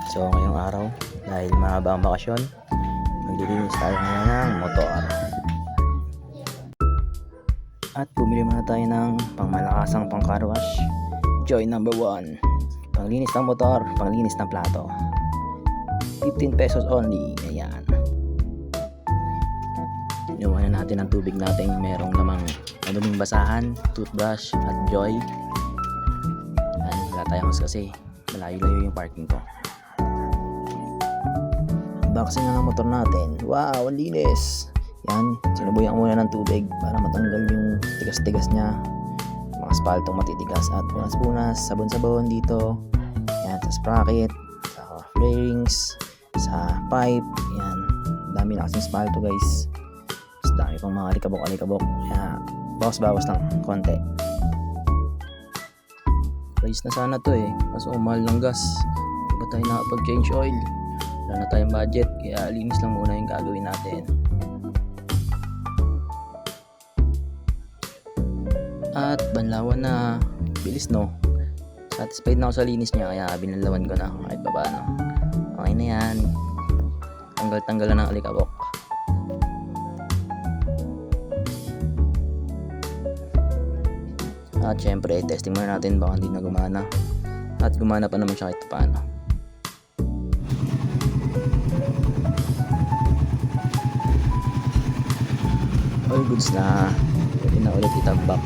So ngayong araw, dahil mahaba ang bakasyon, maglilinis tayo ngayon ng motor. At bumili muna tayo ng pangmalakasang pang car wash. Joy number 1. Panglinis ng motor, panglinis ng plato. 15 pesos only. Ayan. Inuwanan natin ang tubig natin merong lamang maduming basahan, toothbrush at Joy. Ayan, wala tayong hose kasi malayo-layo yung parking ko. Unboxing na ng motor natin. Wow, ang linis. Yan, sinubuyan muna ng tubig para matanggal yung tigas-tigas niya, mga spaltong matitigas, at punas-punas, sabon-sabon dito. Yan, sa sprocket, sa fairings, sa pipe. Yan, dami na kasing spalto guys. Mas dami pang mga alikabok-alikabok. Kaya bawas-bawas lang konti. Price na sana to eh, kaso mahal ng gas. Di ba tayo nakapag-change oil? Wala na tayong budget, kaya linis lang muna yung gagawin natin. At banlawan na, bilis no. Satisfied na ako sa linis niya, kaya binalawan ko na kahit pa paano. Okay na yan. Tanggal-tanggal na ng alikabok. At syempre, testing muna natin baka hindi na gumana. At gumana pa naman siya kahit pa paano. All goods na. Pwede na ulit itambak.